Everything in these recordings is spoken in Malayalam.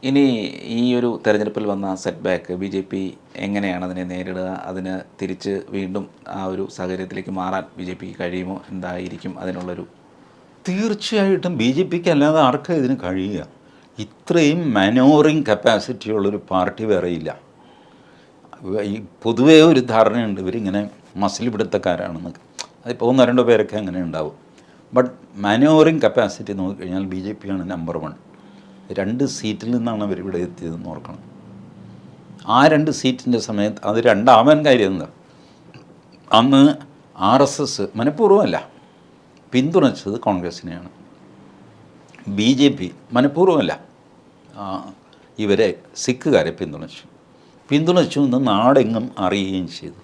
ഇനി ഈ ഒരു തെരഞ്ഞെടുപ്പിൽ വന്ന സെറ്റ് ബാക്ക് ബി.ജെ.പി. എങ്ങനെയാണ് അതിനെ നേരിടുക? അതിന് തിരിച്ച് വീണ്ടും ആ ഒരു സാഹചര്യത്തിലേക്ക് മാറാൻ ബി.ജെ.പിക്ക് കഴിയുമോ? എന്തായിരിക്കും അതിനുള്ളൊരു? തീർച്ചയായിട്ടും ബി.ജെ.പിക്ക് അല്ലാതെ ആർക്കാണ് ഇതിന് കഴിയുക? ഇത്രയും മനോറിങ് കപ്പാസിറ്റി ഉള്ളൊരു പാർട്ടി വേറെയില്ല. ഈ പൊതുവേ ഒരു ധാരണയുണ്ട് ഇവരിങ്ങനെ മസിൽ പിടുത്തക്കാരാണെന്ന്. അതിപ്പോൾ ഒന്നോ രണ്ടോ പേരൊക്കെ അങ്ങനെ ഉണ്ടാവും. ബട്ട് മനോറിങ് കപ്പാസിറ്റി നോക്കിക്കഴിഞ്ഞാൽ ബി.ജെ.പിയാണ് നമ്പർ 1. 2 സീറ്റിൽ നിന്നാണ് അവരിവിടെ എത്തിയതെന്ന് ഓർക്കണം. ആ 2 സീറ്റിൻ്റെ സമയത്ത് അത് രണ്ടാമൻ കാര്യം എന്താ, അന്ന് RSS മനഃപൂർവ്വമല്ല പിന്തുണച്ചത് കോൺഗ്രസിനെയാണ്. ബി.ജെ.പി. മനഃപൂർവ്വമല്ല ഇവരെ സിഖുകാരെ പിന്തുണച്ചു എന്ന് നാടെങ്ങും അറിയുകയും ചെയ്തു.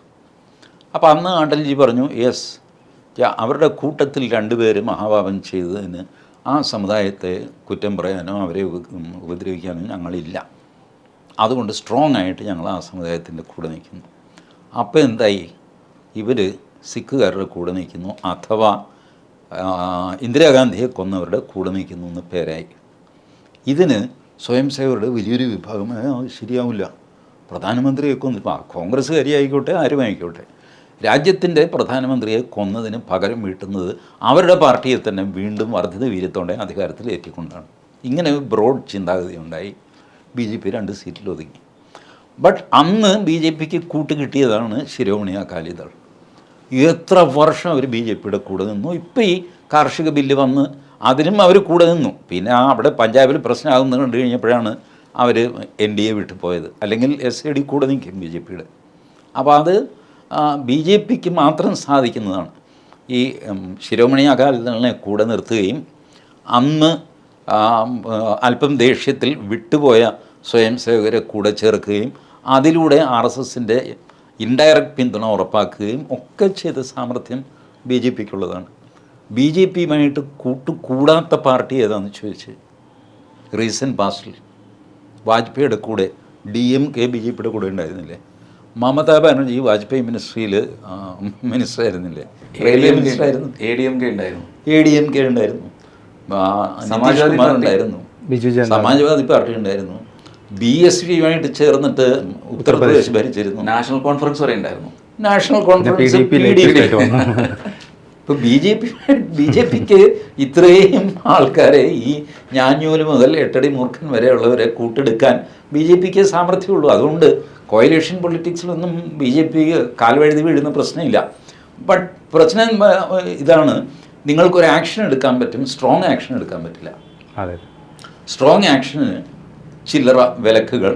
അപ്പോൾ അന്ന് അടൽജി പറഞ്ഞു യെസ്, അവരുടെ കൂട്ടത്തിൽ 2 പേര് മഹാപാപം ചെയ്തതിന് ആ സമുദായത്തെ കുറ്റം പറയാനോ അവരെ ഉപദ്രവിക്കാനോ ഞങ്ങളില്ല. അതുകൊണ്ട് സ്ട്രോങ് ആയിട്ട് ഞങ്ങൾ ആ സമുദായത്തിൻ്റെ കൂടെ നിൽക്കുന്നു. അപ്പോൾ എന്തായി, ഇവർ സിഖുകാരുടെ കൂടെ നിൽക്കുന്നു, അഥവാ ഇന്ദിരാഗാന്ധിയെ കൊന്നവരുടെ കൂടെ നിൽക്കുന്നു എന്ന് പേരായി. ഇതിന് സ്വയം സേവകരുടെ വലിയൊരു വിഭാഗം ശരിയാവില്ല, പ്രധാനമന്ത്രിയെ കൊന്നു, കോൺഗ്രസ്സുകാരി ആയിക്കോട്ടെ ആരുമായിക്കോട്ടെ, രാജ്യത്തിൻ്റെ പ്രധാനമന്ത്രിയെ കൊന്നതിന് പകരം വീട്ടുന്നത് അവരുടെ പാർട്ടിയെ തന്നെ വീണ്ടും വർദ്ധിത വീര്യത്തോടെ അധികാരത്തിൽ ഏറ്റിക്കൊണ്ടാണ്. ഇങ്ങനെ ബ്രോഡ് ചിന്താഗതി ഉണ്ടായി. ബി.ജെ.പി. 2 സീറ്റിൽ ഒതുങ്ങി. ബട്ട് അന്ന് ബി.ജെ.പിക്ക് കൂട്ട് കിട്ടിയതാണ് ശിരോമണി അകാലിദൾ. എത്ര വർഷം അവർ ബി.ജെ.പിയുടെ കൂടെ നിന്നു. ഇപ്പോൾ ഈ കാർഷിക ബില്ല് വന്ന് അതിനും അവർ കൂടെ നിന്നു. പിന്നെ അവിടെ പഞ്ചാബിൽ പ്രശ്നമാകുന്നത് കണ്ടു കഴിഞ്ഞപ്പോഴാണ് അവർ NDA വിട്ടു പോയത്. അല്ലെങ്കിൽ SAD കൂടെ നിൽക്കും ബി.ജെ.പിയുടെ. അപ്പോൾ അത് ബി.ജെ.പിക്ക് മാത്രം സാധിക്കുന്നതാണ്. ഈ ശിരോമണി അകാലിദളിനെ കൂടെ നിർത്തുകയും അന്ന് അല്പം ദേഷ്യത്തിൽ വിട്ടുപോയ സ്വയം സേവകരെ കൂടെ ചേർക്കുകയും അതിലൂടെ RSSൻ്റെ ഇൻഡയറക്റ്റ് പിന്തുണ ഉറപ്പാക്കുകയും ഒക്കെ ചെയ്ത സാമർഥ്യം ബി.ജെ.പിക്കുള്ളതാണ്. ബി.ജെ.പിയുമായിട്ട് കൂടാത്ത പാർട്ടി ഏതാണെന്ന് ചോദിച്ച് റീസെൻറ്റ് പാസ്റ്റിൽ വാജ്പേയിയുടെ കൂടെ DMK ബി.ജെ.പിയുടെ കൂടെ ഉണ്ടായിരുന്നില്ലേ? മമതാ ബാനർജി വാജ്പേയി മിനിസ്ട്രിയിൽ മിനിസ്റ്ററായിരുന്നില്ലേ? മിനിസ്റ്ററായിരുന്നു. ADMK ഉണ്ടായിരുന്നു, നിതീഷ് കുമാർ ഉണ്ടായിരുന്നു, സമാജ്വാദി പാർട്ടി ഉണ്ടായിരുന്നു, BSPയുമായിട്ട് ചേർന്നിട്ട് ഉത്തർപ്രദേശ് ഭരിച്ചിരുന്നു, നാഷണൽ കോൺഫറൻസ് വരെ ഉണ്ടായിരുന്നു. നാഷണൽ കോൺഫറൻസ് ഇപ്പോൾ ബി.ജെ.പിക്ക് ഇത്രയും ആൾക്കാരെ, ഈ ഞാഞ്ഞൂല് മുതൽ 8 അടി മൂർഖൻ വരെയുള്ളവരെ കൂട്ടെടുക്കാൻ ബി.ജെ.പിക്ക് സാമർഥ്യമുള്ളൂ. അതുകൊണ്ട് കോയലേഷൻ പൊളിറ്റിക്സിലൊന്നും ബി.ജെ.പി കാൽവഴുതി വീഴുന്ന പ്രശ്നമില്ല. ബട്ട് പ്രശ്നം ഇതാണ്, നിങ്ങൾക്കൊരു ആക്ഷൻ എടുക്കാൻ പറ്റും, സ്ട്രോങ് ആക്ഷൻ എടുക്കാൻ പറ്റില്ല. സ്ട്രോങ് ആക്ഷന് ചില്ലറ വിലക്കുകൾ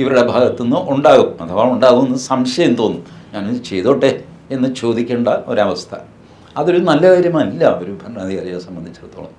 ഇവരുടെ ഭാഗത്തുനിന്ന് ഉണ്ടാകും, അഥവാ ഉണ്ടാകുമെന്ന് സംശയം തോന്നും. ഞാനിത് ചെയ്തോട്ടെ എന്ന് ചോദിക്കേണ്ട ഒരവസ്ഥ. അതൊരു നല്ല കാര്യമല്ല ഒരു ഭരണാധികാരിയെ സംബന്ധിച്ചിടത്തോളം.